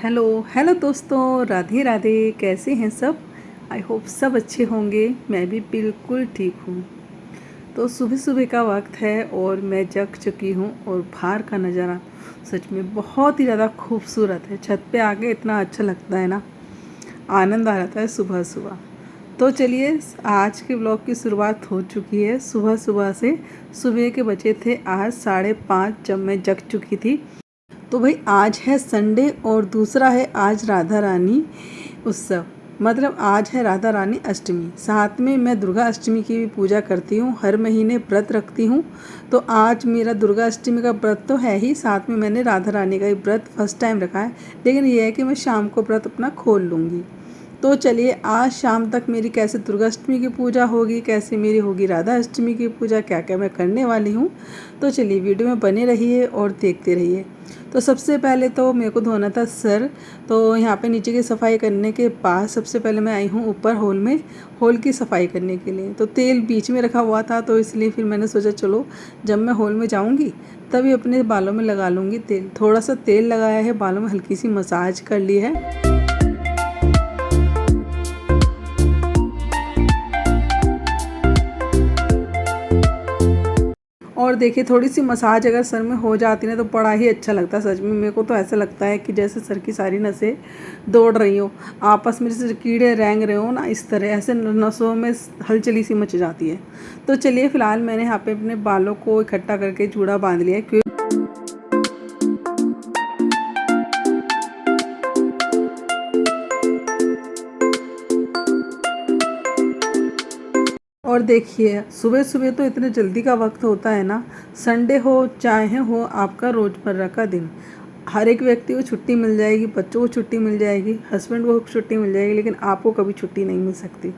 Hello hello दोस्तों, राधे राधे। कैसे हैं सब? आई होप सब अच्छे होंगे। मैं भी बिल्कुल ठीक हूँ। तो सुबह सुबह का वक्त है और मैं जग चुकी हूँ और बाहर का नज़ारा सच में बहुत ही ज़्यादा खूबसूरत है। छत पे आके इतना अच्छा लगता है ना, आनंद आ जाता है सुबह सुबह। तो चलिए, आज के ब्लॉग की शुरुआत हो चुकी है सुबह सुबह से। सुबह के बजे थे आज 5:30 जब मैं जग चुकी थी। तो भाई आज है संडे और दूसरा है आज राधा रानी उत्सव, मतलब आज है राधा रानी अष्टमी। साथ में मैं दुर्गा अष्टमी की भी पूजा करती हूँ, हर महीने व्रत रखती हूँ। तो आज मेरा दुर्गा अष्टमी का व्रत तो है ही, साथ में मैंने राधा रानी का भी व्रत फर्स्ट टाइम रखा है। लेकिन यह है कि मैं शाम को व्रत अपना खोल लूँगी। तो चलिए, आज शाम तक मेरी कैसे दुर्गा अष्टमी की पूजा होगी, कैसे मेरी होगी राधा अष्टमी की पूजा, क्या क्या मैं करने वाली हूँ। तो चलिए वीडियो में बने रहिए और देखते रहिए। तो सबसे पहले तो मेरे को धोना था सर। तो यहाँ पे नीचे की सफाई करने के बाद सबसे पहले मैं आई हूँ ऊपर हॉल में, हॉल की सफाई करने के लिए। तो तेल बीच में रखा हुआ था, तो इसलिए फिर मैंने सोचा चलो जब मैं हॉल में जाऊँगी तभी अपने बालों में लगा लूँगी तेल। थोड़ा सा तेल लगाया है, बालों में हल्की सी मसाज कर ली है। और देखिए, थोड़ी सी मसाज अगर सर में हो जाती ना तो बड़ा ही अच्छा लगता है। सच में मेरे को तो ऐसा लगता है कि जैसे सर की सारी नसें दौड़ रही हो, आपस में जैसे कीड़े रेंग रहे हो ना, इस तरह ऐसे नसों में हलचली सी मच जाती है। तो चलिए, फिलहाल मैंने यहाँ पे अपने बालों को इकट्ठा करके जूड़ा बांध लिया है। और देखिए, सुबह सुबह तो इतने जल्दी का वक्त होता है ना। संडे हो चाहे हो आपका रोज़मर्रा का दिन, हर एक व्यक्ति को छुट्टी मिल जाएगी, बच्चों को छुट्टी मिल जाएगी, हस्बैंड को छुट्टी मिल जाएगी, लेकिन आपको कभी छुट्टी नहीं मिल सकती।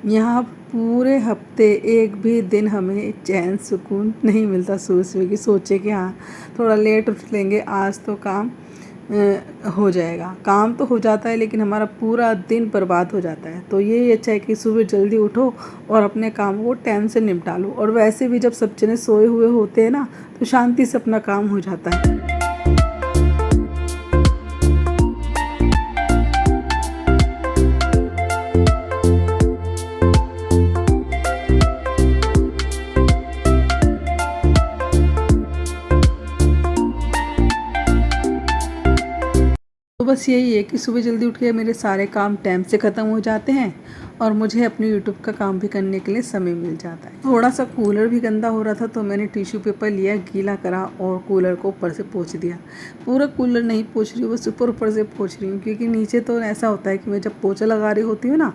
यहाँ पूरे हफ्ते एक भी दिन हमें चैन सुकून नहीं मिलता सुबह सुबह की। सोचे कि हाँ थोड़ा लेट उठ लेंगे, आज तो काम हो जाएगा। काम तो हो जाता है लेकिन हमारा पूरा दिन बर्बाद हो जाता है। तो ये अच्छा है कि सुबह जल्दी उठो और अपने काम को टाइम से निपटा लो। और वैसे भी जब सब जने सोए हुए होते हैं ना, तो शांति से अपना काम हो जाता है। तो बस यही है कि सुबह जल्दी उठ के मेरे सारे काम टाइम से ख़त्म हो जाते हैं और मुझे अपने यूट्यूब का काम भी करने के लिए समय मिल जाता है। थोड़ा सा कूलर भी गंदा हो रहा था, तो मैंने टिश्यू पेपर लिया, गीला करा और कूलर को ऊपर से पोंछ दिया। पूरा कूलर नहीं पोंछ रही हूँ, बस ऊपर ऊपर से पोंछ रही हूँ, क्योंकि नीचे तो ऐसा होता है कि मैं जब पोछा लगा रही होती हूँ ना,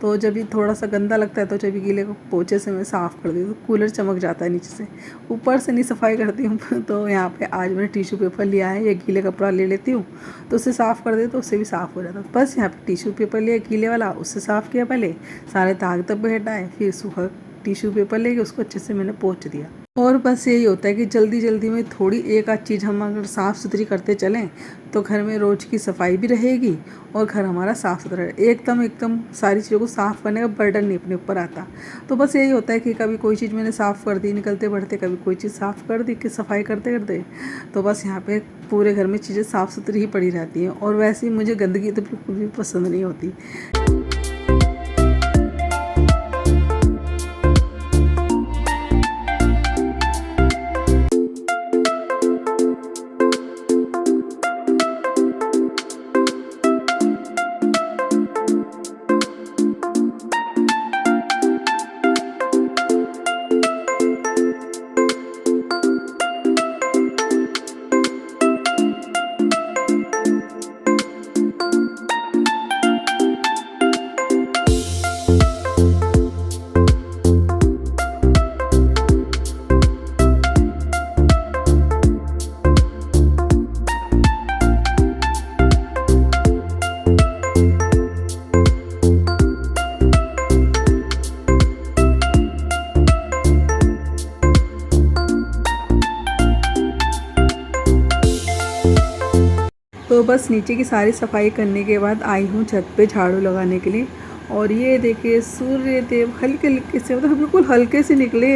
तो जब भी थोड़ा सा गंदा लगता है तो जब भी गीले को पोछे से मैं साफ़ कर दी हूँ तो कूलर चमक जाता है नीचे से। ऊपर से नहीं सफाई करती हूँ। तो यहाँ पे आज मैंने टिश्यू पेपर लिया है, ये गीले कपड़ा ले लेती हूँ तो उससे साफ़ कर दे तो उससे भी साफ़ हो जाता है। बस यहाँ पे टिश्यू पेपर लिया गीले वाला, उससे साफ़ किया पहले, सारे दाग धब्बे हटाए, फिर सूखा टिश्यू पेपर लेके उसको अच्छे से मैंने पोंछ दिया। और बस यही होता है कि जल्दी जल्दी में थोड़ी एक आध चीज़ हम अगर साफ़ सुथरी करते चलें तो घर में रोज़ की सफाई भी रहेगी और घर हमारा साफ़ सुथरा रहेगा। एकदम सारी चीज़ों को साफ़ करने का बर्डन नहीं अपने ऊपर आता। तो बस यही होता है कि कभी कोई चीज़ मैंने साफ़ कर दी निकलते बढ़ते, कभी कोई चीज़ साफ़ कर दी कि सफाई करते करते। तो बस यहाँ पे पूरे घर में चीज़ें साफ़ सुथरी ही पड़ी रहती हैं। और वैसे ही मुझे गंदगी तो बिल्कुल भी पसंद नहीं होती। तो बस नीचे की सारी सफाई करने के बाद आई हूँ छत पे झाड़ू लगाने के लिए। और ये देखिए सूर्य देव हल्के हल्के से, मतलब बिल्कुल हल्के से निकले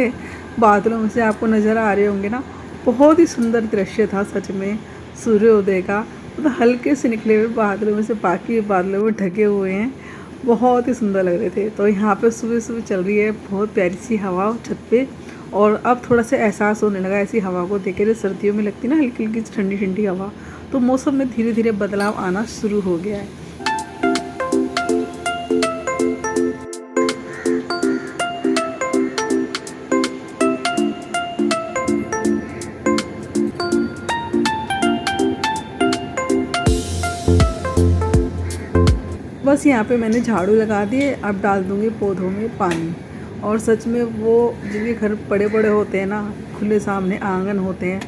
बादलों में से, आपको नज़र आ रहे होंगे ना। बहुत ही सुंदर दृश्य था सच में सूर्योदय का, मतलब हल्के से निकले हुए बादलों में से बाकी बादलों में ढके हुए हैं, बहुत ही सुंदर लग रहे थे। तो यहाँ पे सुबह सुबह चल रही है बहुत प्यारी सी हवा छत पे। और अब थोड़ा सा एहसास होने लगा ऐसी हवा को देख के, सर्दियों में लगती है ना हल्की हल्की ठंडी ठंडी हवा, तो मौसम में धीरे धीरे बदलाव आना शुरू हो गया है। बस यहाँ पे मैंने झाड़ू लगा दिए, अब डाल दूँगी पौधों में पानी। और सच में वो जिनके घर बड़े बड़े होते हैं ना, खुले सामने आंगन होते हैं,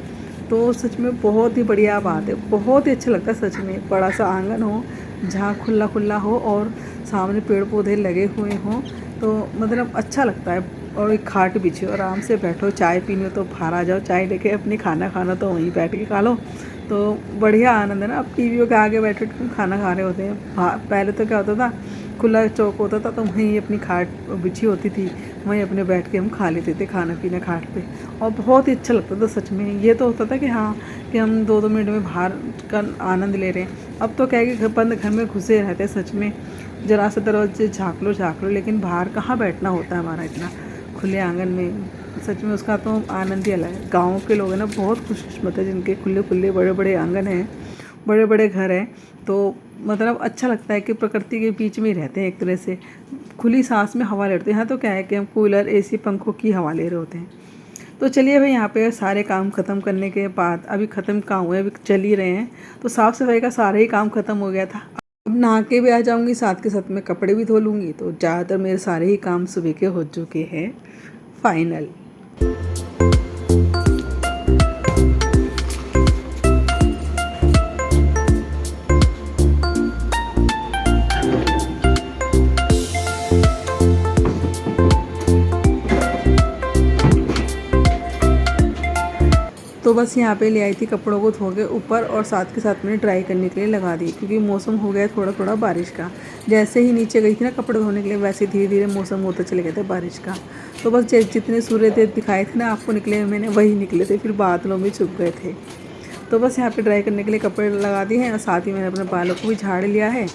तो सच में बहुत ही बढ़िया बात है, बहुत ही अच्छा लगता है सच में। बड़ा सा आंगन हो जहाँ खुला खुला हो और सामने पेड़ पौधे लगे हुए हों, तो मतलब अच्छा लगता है। और एक खाट बिछे आराम से बैठो, चाय पीनी हो तो बाहर आ जाओ चाय लेके, अपनी खाना खाना तो वहीं बैठ के खा लो, तो बढ़िया आनंद है ना। अब टीवी के आगे बैठे खाना खा रहे होते हैं। पहले तो क्या होता था, खुला चौक होता था तो वहीं अपनी खाट बिछी होती थी, वहीं अपने बैठ के हम खा लेते थे खाना पीना खाट पे, और बहुत ही अच्छा लगता था सच में। ये तो होता था कि हाँ कि हम 2-2 मिनट में बाहर का आनंद ले रहे हैं। अब तो क्या है कि बंद घर में घुसे रहते हैं सच में, जरा सा दरवाजे झाँक लो, लेकिन बाहर कहाँ बैठना होता है हमारा इतना खुले आंगन में। सच में उसका तो आनंद ही अलग है। गाँव के लोग हैं ना बहुत खुशकिस्मत है जिनके खुले खुले बड़े बड़े आंगन हैं, बड़े बड़े घर हैं। तो मतलब अच्छा लगता है कि प्रकृति के बीच में ही रहते हैं, एक तरह से खुली सांस में हवा ले रहे हैं। यहाँ तो क्या है कि हम कूलर एसी पंखों की हवा ले रहे होते हैं। तो चलिए भाई, यहाँ पे सारे काम ख़त्म करने के बाद, अभी ख़त्म काम हुए, अभी चल ही रहे हैं, तो साफ़ सफाई का सारा ही काम ख़त्म हो गया था। अब नहा के भी आ जाऊँगी, साथ के साथ में कपड़े भी धो लूँगी, तो ज़्यादातर मेरे सारे ही काम सुबह के हो चुके हैं फाइनल। तो बस यहाँ पे ले आई थी कपड़ों को धो के ऊपर, और साथ के साथ मैंने ड्राई करने के लिए लगा दी, क्योंकि मौसम हो गया थोड़ा थोड़ा बारिश का। जैसे ही नीचे गई थी ना कपड़े धोने के लिए, वैसे धीरे धीरे मौसम होता चले गया था बारिश का। तो बस जितने सूर्य देव दिखाए थे ना आपको निकले, मैंने वही निकले थे, फिर बादलों में छुप गए थे। तो बस यहाँ पर ड्राई करने के लिए कपड़े लगा दिए हैं, और साथ ही मैंने अपने बालों को भी झाड़ लिया है।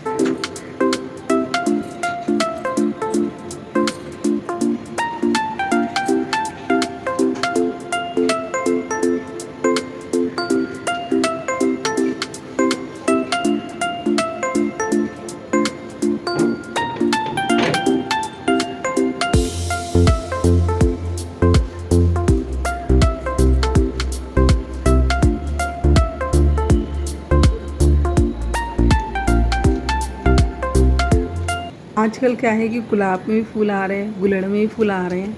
आजकल क्या है कि गुलाब में भी फूल आ रहे हैं, गुलड़ में भी फूल आ रहे हैं,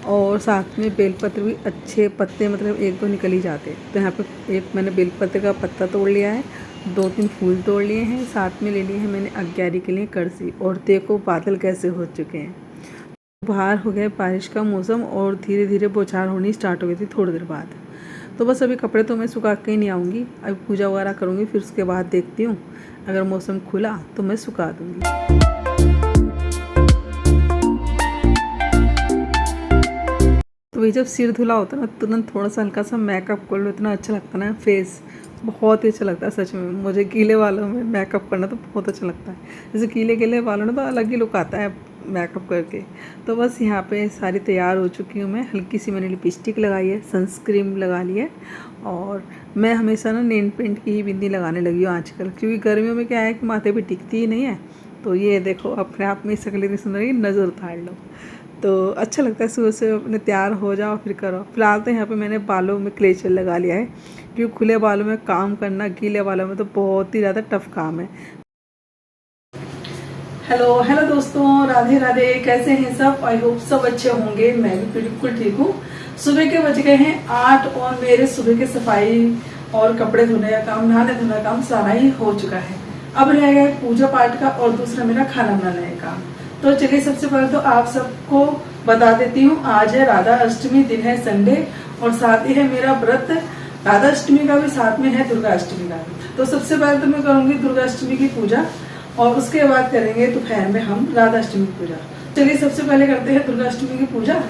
और साथ में बेलपत्र भी अच्छे पत्ते, मतलब 1-2 निकल ही जाते हैं। तो यहाँ पे एक मैंने बेलपत्र का पत्ता तोड़ लिया है, 2-3 फूल तोड़ लिए हैं, साथ में ले लिए हैं मैंने अग्यारी के लिए करसी। और देखो बादल कैसे हो चुके हैं। बाहर हो गया बारिश का मौसम, और धीरे धीरे बौछार होनी स्टार्ट हो गई थी थोड़ी देर बाद। तो बस अभी कपड़े तो मैं सुखा के ही नहीं आऊँगी, अभी पूजा वगैरह करूँगी, फिर उसके बाद देखती हूँ, अगर मौसम खुला तो मैं सुखा दूँगी। तो वही जब सिर धुला होता है ना, तुरंत थोड़ा सा हल्का सा मेकअप कर लो, इतना अच्छा लगता है ना फेस, बहुत ही अच्छा लगता है सच में। मुझे गीले बालों में मेकअप करना तो बहुत अच्छा लगता है। जैसे गीले गीले बालों में तो अलग ही लुक आता है मेकअप करके। तो बस यहाँ पे सारी तैयार हो चुकी हूँ मैं। हल्की सी मैंने लिपस्टिक लगाई है, सनस्क्रीन लगा ली है, और मैं हमेशा ना नेल पेंट की ही बिंदी लगाने लगी हूँ आजकल, क्योंकि गर्मियों में क्या है कि माथे पर टिकती ही नहीं है। तो ये देखो अपने आप में शक्ल इतनी सुंदर है, नज़र उतार लो, तो अच्छा लगता है। सुबह से अपने तैयार हो जाओ फिर करो। फिलहाल तो यहाँ पे मैंने बालों में क्ले जेल लगा लिया है, क्योंकि खुले बालों में काम करना गीले बालों में तो बहुत ही ज़्यादा टफ काम है। हेलो दोस्तों, राधे राधे, कैसे हैं सब? आई होप सब अच्छे होंगे, मैं भी बिल्कुल ठीक हूँ। सुबह के बज गए हैं 8, और मेरे सुबह के सफाई और कपड़े धोने का काम, नहाने धोने का काम सारा ही हो चुका है। अब रह गया पूजा पाठ का, और दूसरा मेरा खाना बनाने का काम। तो चलिए सबसे पहले तो आप सबको बता देती हूँ, आज है राधा अष्टमी, दिन है संडे, और साथ ही है मेरा व्रत। राधा अष्टमी का भी साथ में है, दुर्गा अष्टमी का भी। तो सबसे पहले तो मैं करूँगी दुर्गा अष्टमी की पूजा और उसके बाद करेंगे दोपहर में हम राधा अष्टमी की पूजा। चलिए सबसे पहले करते हैं दुर्गा अष्टमी की पूजा।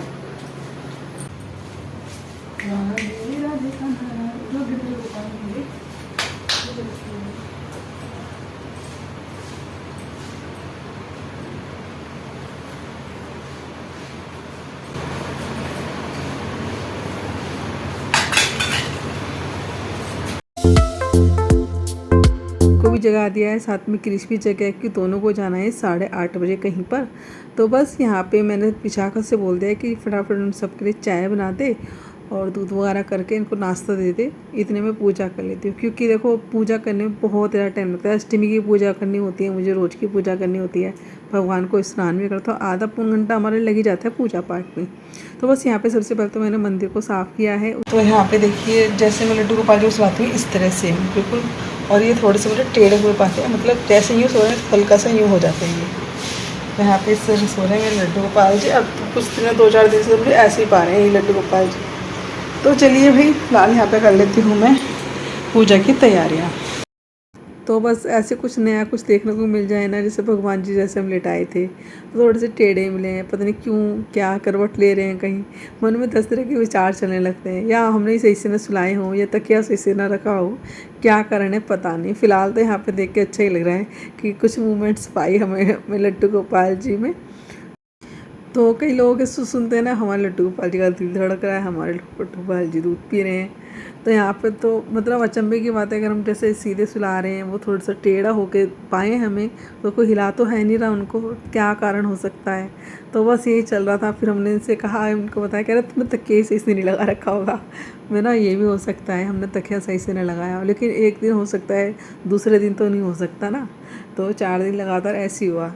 को भी जगा दिया है, साथ में क्रिश भी जगह कि दोनों को जाना है 8:30 बजे कहीं पर। तो बस यहाँ पे मैंने विशाखा से बोल दिया कि फटाफट उन सबके लिए चाय बना दे और दूध वगैरह करके इनको नाश्ता दे दे, इतने में पूजा कर लेती हूँ। क्योंकि देखो पूजा करने में बहुत ज़्यादा टाइम लगता है। अष्टमी की पूजा करनी होती है, मुझे रोज़ की पूजा करनी होती है, भगवान को स्नान भी करता हूँ, आधा पौन घंटा हमारे लग ही जाता है पूजा पाठ में। तो बस यहाँ पे सबसे पहले तो मैंने मंदिर को साफ़ किया है। तो यहाँ पे देखिए जैसे मैं लड्डू गोपाल जी सुनाती हूँ इस तरह से बिल्कुल, और ये थोड़े से मुझे टेढ़े हुए पाते हैं, मतलब जैसे यूँ सो रहे हैं हल्का सा यूँ हो जाते हैं ये। तो यहाँ पे इस तरह सो रहे हैं मेरे लड्डू गोपाल जी। अब कुछ दिन 2-4 दिन से मुझे ऐसे ही पा रहे हैं ये लड्डू गोपाल जी। तो चलिए भाई फिलहाल यहाँ पे कर लेती हूँ मैं पूजा की तैयारियाँ। तो बस ऐसे कुछ नया कुछ देखने को मिल जाए ना, जैसे भगवान जी जैसे हम लेटाए थे तो थोड़े से टेढ़े मिले हैं, पता नहीं क्यों क्या करवट ले रहे हैं, कहीं मन में 10 तरह के विचार चलने लगते हैं, या हमने सही से न सुलाए हों या तकिया सही से न रखा हो, क्या कारण है पता नहीं। फ़िलहाल तो यहाँ पे देख के अच्छा ही लग रहा है कि कुछ मूवमेंट्स पाई हमें लड्डू गोपाल जी में। तो कई लोगों के सुनते हैं ना, हमारे लड्डू गोपाल जी का दिल धड़क रहा है, हमारे लड्डू गोपाल जी दूध पी रहे हैं। तो यहाँ पे तो मतलब अचंभे की बात है, अगर हम जैसे सीधे सुला रहे हैं वो थोड़ा सा टेढ़ा होके पाए हमें, तो कोई हिला तो है नहीं रहा उनको, क्या कारण हो सकता है। तो बस यही चल रहा था। फिर हमने इनसे कहा, उनको बताया, कह रहे तुमने तकिया सही से नहीं लगा रखा होगा। मैं ना ये भी हो सकता है हमने तकिया सही से नहीं लगाया, लेकिन एक दिन हो सकता है, दूसरे दिन तो नहीं हो सकता ना। तो 4 दिन लगातार ऐसे ही हुआ।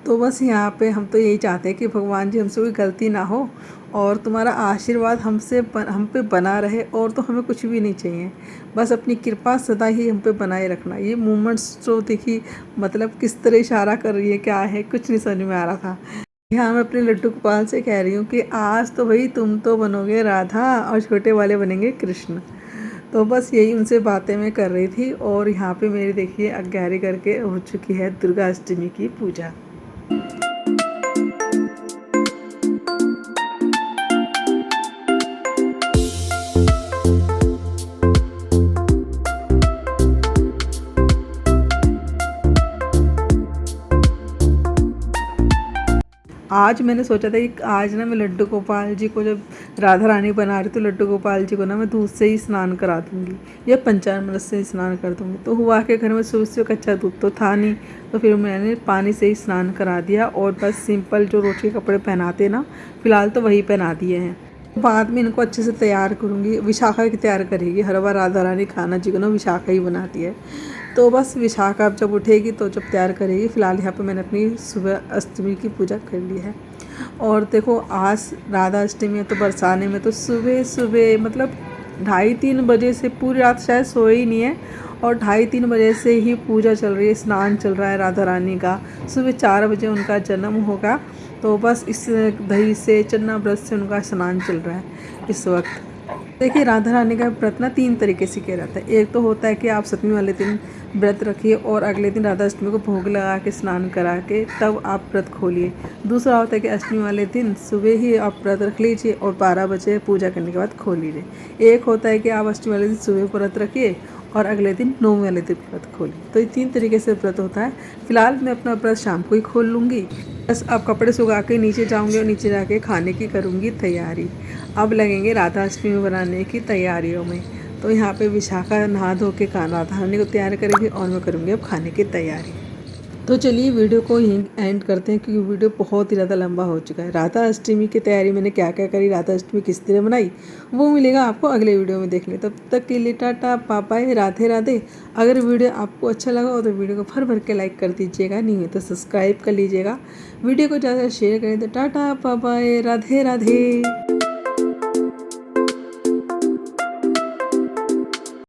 तो बस यहाँ पे हम तो यही चाहते हैं कि भगवान जी हमसे कोई गलती ना हो और तुम्हारा आशीर्वाद हम पे बना रहे, और तो हमें कुछ भी नहीं चाहिए, बस अपनी कृपा सदा ही हम पे बनाए रखना। ये मूवमेंट्स जो देखी, मतलब किस तरह इशारा कर रही है, क्या है, कुछ नहीं समझ में आ रहा था। यहाँ मैं अपने लड्डू गोपाल से कह रही हूँ कि आज तो भाई तुम तो बनोगे राधा और छोटे वाले बनेंगे कृष्ण। तो बस यही उनसे बातें मैं कर रही थी। और यहाँ पे मेरी देखिए अग्यारी करके हो चुकी है दुर्गा अष्टमी की पूजा। आज मैंने सोचा था कि आज ना मैं लड्डू गोपाल जी को, जब राधा रानी बना रही तो लड्डू गोपाल जी को ना मैं दूध से ही स्नान करा दूँगी या पंचामृत से ही स्नान कर दूँगी। तो हुआ के घर में सुबह से कच्चा दूध तो था नहीं, तो फिर मैंने पानी से ही स्नान करा दिया और बस सिंपल जो रोज के कपड़े पहनाते ना, फ़िलहाल तो वही पहना दिए हैं। बाद में इनको अच्छे से तैयार करूँगी। विशाखा की तैयार करेगी, हर बार राधा रानी खाना जी को ना विशाखा ही बनाती है। तो बस विशाखा अब जब उठेगी तो जब तैयार करेगी। फ़िलहाल यहाँ पे मैंने अपनी सुबह अष्टमी की पूजा कर ली है। और देखो आज राधा अष्टमी है, तो बरसाने में तो सुबह सुबह मतलब 2:30-3 बजे से पूरी रात शायद सोए ही नहीं है, और 2:30-3 बजे से ही पूजा चल रही है, स्नान चल रहा है राधा रानी का। सुबह 4 बजे उनका जन्म होगा, तो बस इस दही से चन्ना व्रत से उनका स्नान चल रहा है इस वक्त। देखिए राधा रानी का व्रत ना 3 तरीके से किया जाता है। एक तो होता है कि आप सप्तमी वाले दिन व्रत रखिए और अगले दिन राधा अष्टमी को भोग लगा के स्नान करा के तब आप व्रत खोलिए। दूसरा होता है कि अष्टमी वाले दिन सुबह ही आप व्रत रख लीजिए और 12 बजे पूजा करने के बाद खोल लीजिए। एक होता है कि आप अष्टमी वाले दिन सुबह व्रत रखिए और अगले दिन 9वें वाले दिन व्रत खोलिए। तो ये 3 तरीके से व्रत होता है। फिलहाल मैं अपना व्रत शाम को ही खोल लूँगी। बस अब कपड़े सुखा के नीचे जाऊँगी और नीचे जाके खाने की करूँगी तैयारी। अब लगेंगे राधा अष्टमी बनाने की तैयारियों में। तो यहाँ पे विशाखा नहा धो के राधा रानी को तैयार करेगी और मैं करूँगी अब खाने की तैयारी। तो चलिए वीडियो को यहीं एंड करते हैं, क्योंकि वीडियो बहुत ही ज़्यादा लंबा हो चुका है। राधा अष्टमी की तैयारी मैंने क्या क्या करी, राधा अष्टमी किस तरह बनाई, वो मिलेगा आपको अगले वीडियो में देख ले। तब तक के लिए tata bye bye, Radhe Radhe. अगर वीडियो आपको अच्छा लगा हो तो वीडियो को भर के लाइक कर दीजिएगा, नहीं है तो सब्सक्राइब कर लीजिएगा। वीडियो को ज़्यादा शेयर करें तो tata bye bye, Radhe Radhe.